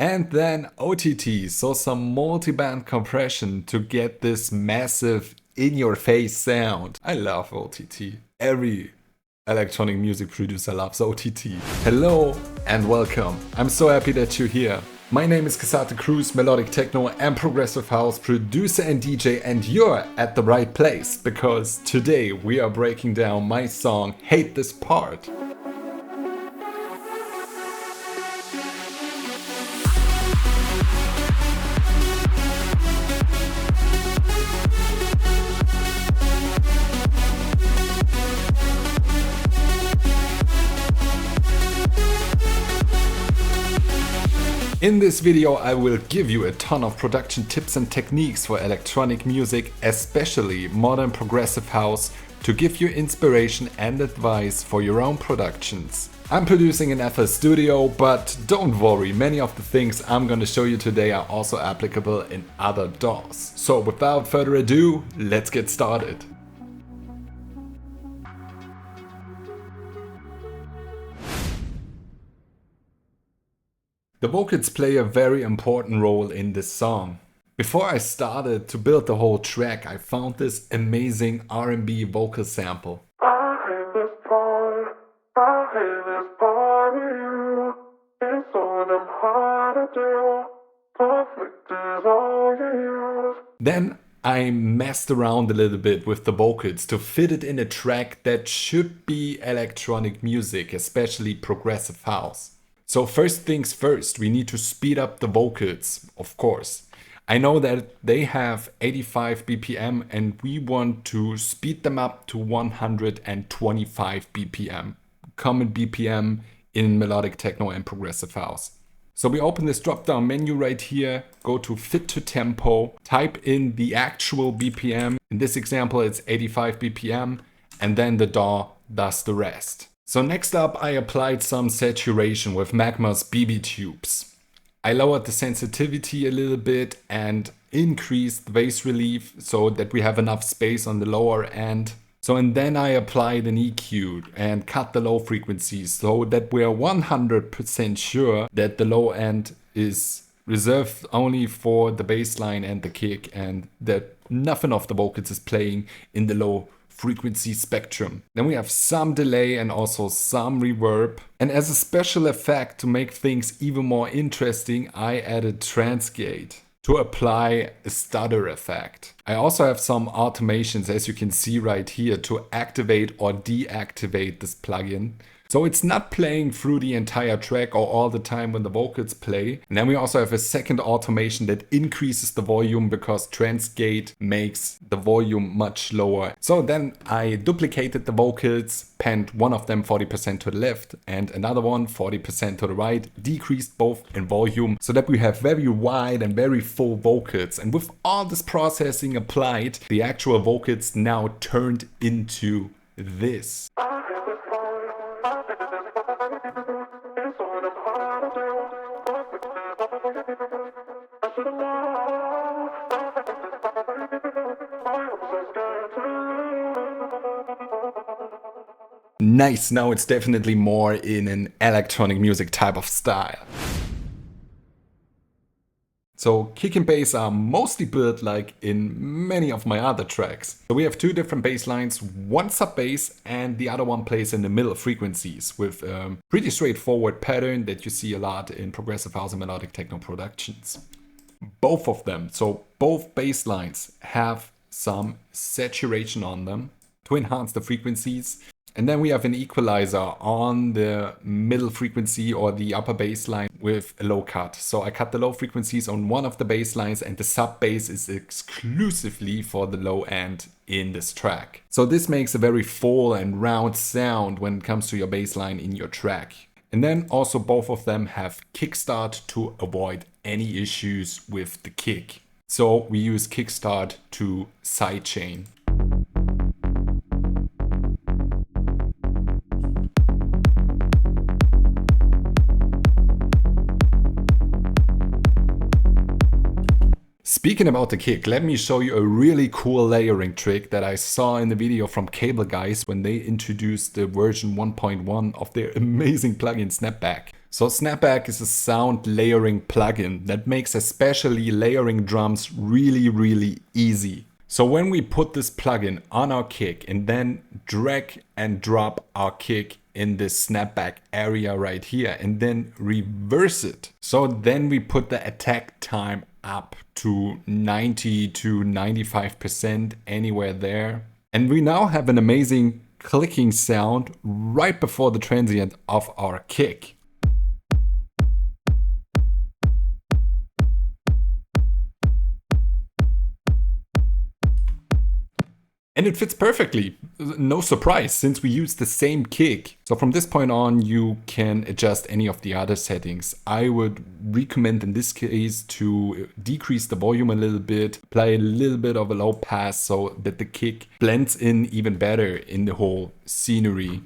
And then OTT, so some multi-band compression to get this massive in-your-face sound. I love OTT. Every electronic music producer loves OTT. Hello and welcome. I'm so happy that you're here. My name is Casate Cruz, melodic techno and progressive house producer and DJ, and you're at the right place because today we are breaking down my song Hate This Part. In this video I will give you a ton of production tips and techniques for electronic music, especially modern progressive house, to give you inspiration and advice for your own productions. I'm producing in FL Studio, but don't worry, many of the things I'm gonna show you today are also applicable in other DAWs. So without further ado, let's get started. The vocals play a very important role in this song. Before I started to build the whole track, I found this amazing R&B vocal sample. I hate this part of you. It's so damn hard to do. Perfect is all you use. Then I messed around a little bit with the vocals to fit it in a track that should be electronic music, especially progressive house. So first things first, we need to speed up the vocals, of course. I know that they have 85 BPM and we want to speed them up to 125 BPM, common BPM in melodic techno and progressive house. So we open this drop down menu right here, go to fit to tempo, type in the actual BPM. In this example, it's 85 BPM, and then the DAW does the rest. So next up, I applied some saturation with Magma's BB tubes. I lowered the sensitivity a little bit and increased the bass relief so that we have enough space on the lower end. And then I applied an EQ and cut the low frequencies so that we are 100% sure that the low end is reserved only for the bass line and the kick, and that nothing of the vocals is playing in the low frequency spectrum. Then we have some delay and also some reverb. And as a special effect to make things even more interesting, I added transgate to apply a stutter effect. I also have some automations, as you can see right here, to activate or deactivate this plugin. So it's not playing through the entire track or all the time when the vocals play. And then we also have a second automation that increases the volume because transgate makes the volume much lower. So then I duplicated the vocals, panned one of them 40% to the left and another one 40% to the right, decreased both in volume so that we have very wide and very full vocals. And with all this processing applied, the actual vocals now turned into this. Nice, now it's definitely more in an electronic music type of style. So kick and bass are mostly built like in many of my other tracks. So we have two different bass lines, one sub bass and the other one plays in the middle frequencies with a pretty straightforward pattern that you see a lot in progressive house and melodic techno productions. Both of them, so both bass lines have some saturation on them to enhance the frequencies. And then we have an equalizer on the middle frequency or the upper bass line with a low cut. So I cut the low frequencies on one of the bass lines and the sub bass is exclusively for the low end in this track. So this makes a very full and round sound when it comes to your bass line in your track. And then also both of them have kickstart to avoid any issues with the kick. So we use kickstart to sidechain. Speaking about the kick, let me show you a really cool layering trick that I saw in the video from Cable Guys when they introduced the version 1.1 of their amazing plugin Snapback. So Snapback is a sound layering plugin that makes especially layering drums really, really easy. So when we put this plugin on our kick and then drag and drop our kick in this snapback area right here and then reverse it. So then we put the attack time up to 90 to 95%, anywhere there. And we now have an amazing clicking sound right before the transient of our kick. And it fits perfectly. No surprise, since we use the same kick. So from this point on, you can adjust any of the other settings. I would recommend in this case to decrease the volume a little bit, apply a little bit of a low pass so that the kick blends in even better in the whole scenery.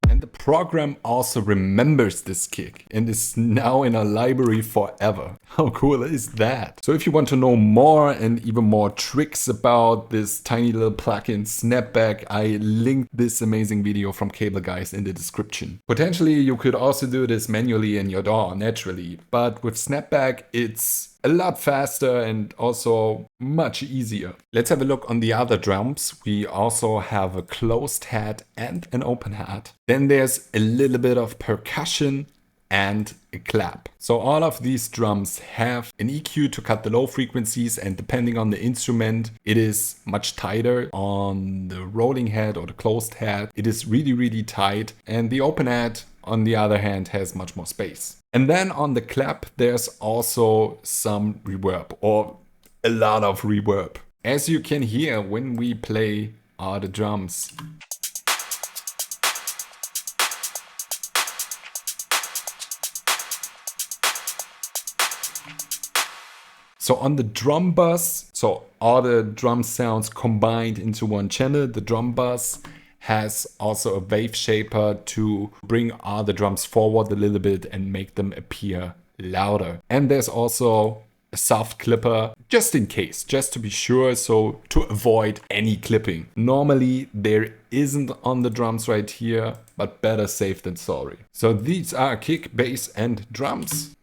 And the program also remembers this kick and is now in our library forever. How cool is that? So if you want to know more and even more tricks about this tiny little plugin Snapback, I linked this amazing video from Cable Guys in the description. Potentially you could also do this manually in your DAW naturally, but with Snapback it's a lot faster and also much easier. Let's have a look on the other drums. We also have a closed head and an open head. Then there's a little bit of percussion and a clap. So all of these drums have an EQ to cut the low frequencies, and depending on the instrument, it is much tighter. On the rolling head or the closed head, it is really, really tight. And the open head, on the other hand, has much more space. And then on the clap, there's also some reverb, or a lot of reverb. As you can hear when we play the drums. So on the drum bus, so all the drum sounds combined into one channel, the drum bus has also a wave shaper to bring all the drums forward a little bit and make them appear louder. And there's also a soft clipper, just in case, just to be sure, so to avoid any clipping. Normally there isn't on the drums right here, but better safe than sorry. So these are kick, bass and drums.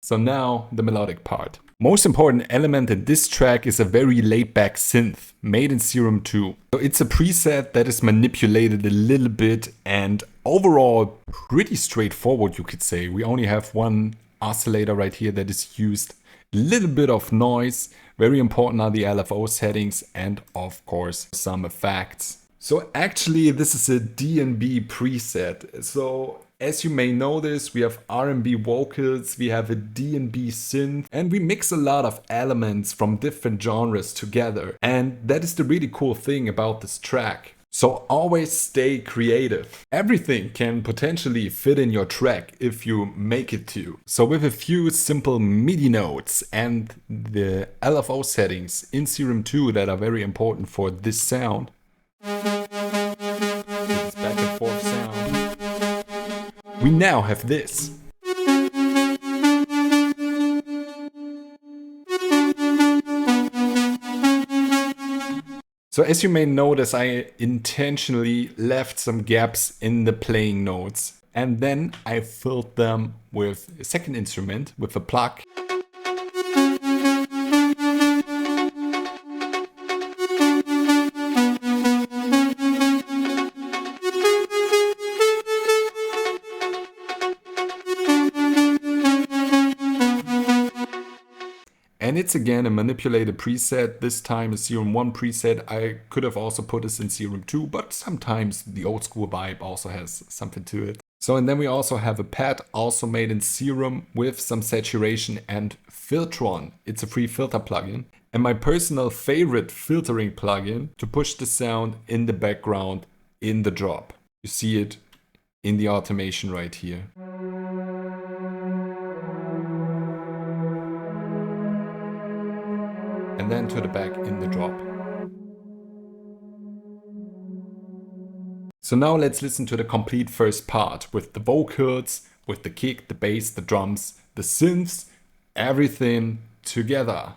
So now the melodic part. Most important element in this track is a very laid-back synth made in Serum 2. So it's a preset that is manipulated a little bit and overall pretty straightforward, you could say. We only have one oscillator right here that is used. A little bit of noise. Very important are the LFO settings and of course some effects. So actually this is a D&B preset. So as you may notice, we have R&B vocals, we have a D&B synth, and we mix a lot of elements from different genres together. And that is the really cool thing about this track. So always stay creative. Everything can potentially fit in your track if you make it to. So with a few simple MIDI notes and the LFO settings in Serum 2 that are very important for this sound, this back and forth sound, we now have this. So as you may notice, I intentionally left some gaps in the playing notes, and then I filled them with a second instrument, with a plug. And it's again a manipulated preset, this time a Serum 1 preset. I could have also put this in Serum 2, but sometimes the old school vibe also has something to it. So and then we also have a pad also made in Serum with some saturation and Filtron. It's a free filter plugin. And my personal favorite filtering plugin to push the sound in the background in the drop. You see it in the automation right here. And then to the back in the drop. So now let's listen to the complete first part with the vocals, with the kick, the bass, the drums, the synths, everything together.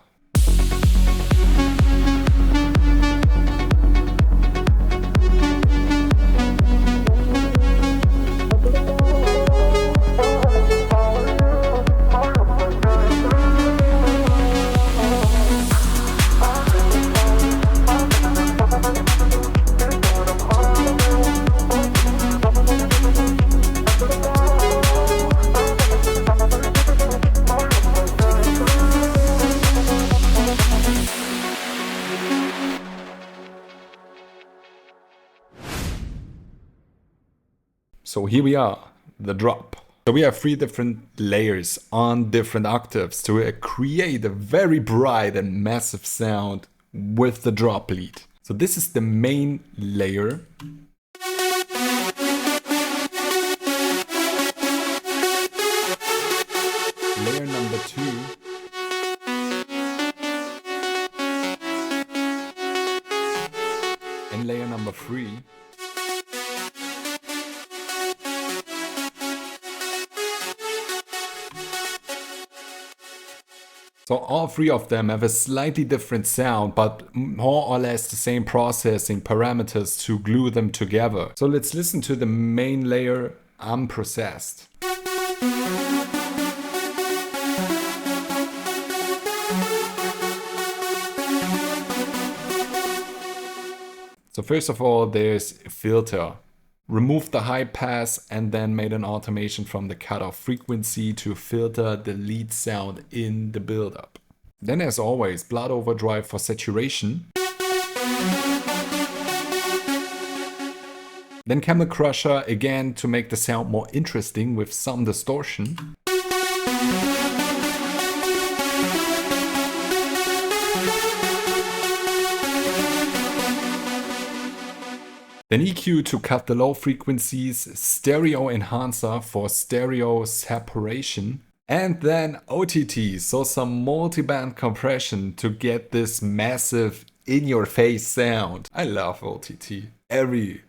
So here we are, the drop. So we have 3 different layers on different octaves to create a very bright and massive sound with the drop lead. So this is the main layer. Layer number 2. And layer number 3. So all 3 of them have a slightly different sound, but more or less the same processing parameters to glue them together. So let's listen to the main layer unprocessed. So first of all, there's a filter. Removed the high pass and then made an automation from the cutoff frequency to filter the lead sound in the buildup. Then as always, blood overdrive for saturation. Then camel crusher again to make the sound more interesting with some distortion. Then EQ to cut the low frequencies, stereo enhancer for stereo separation, and then OTT, so some multi-band compression to get this massive in-your-face sound. I love OTT. Every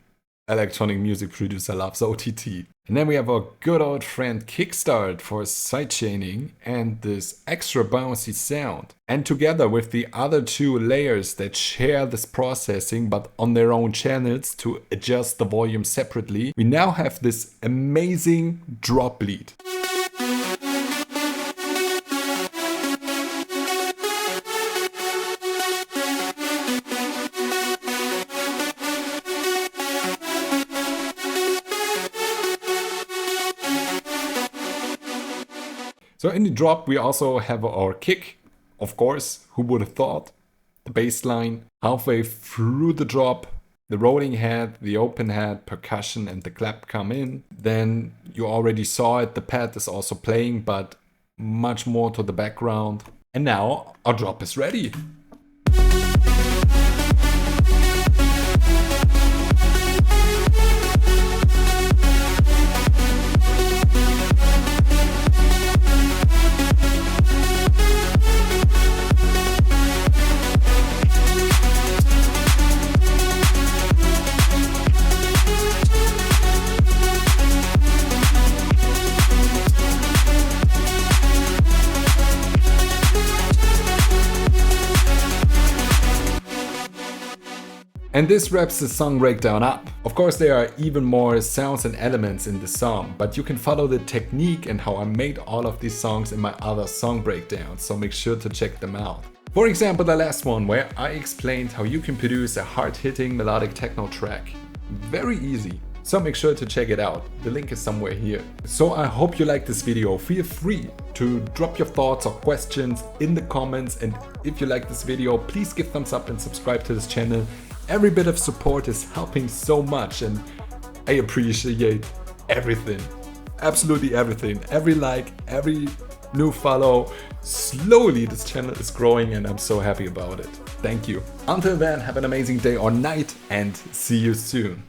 electronic music producer loves OTT. And then we have our good old friend Kickstart for sidechaining and this extra bouncy sound. And together with the other 2 layers that share this processing but on their own channels to adjust the volume separately, we now have this amazing drop lead. So in the drop we also have our kick, of course, who would have thought, the bass line, halfway through the drop, the rolling head, the open head, percussion and the clap come in. Then you already saw it, the pad is also playing, but much more to the background. And now our drop is ready. And this wraps the song breakdown up. Of course there are even more sounds and elements in the song, but you can follow the technique and how I made all of these songs in my other song breakdowns, so make sure to check them out. For example, the last one where I explained how you can produce a hard-hitting melodic techno track. Very easy. So make sure to check it out. The link is somewhere here. So I hope you liked this video. Feel free to drop your thoughts or questions in the comments, and if you like this video, please give thumbs up and subscribe to this channel. Every bit of support is helping so much and I appreciate everything. Absolutely everything. Every like, every new follow. Slowly this channel is growing and I'm so happy about it. Thank you. Until then, have an amazing day or night and see you soon.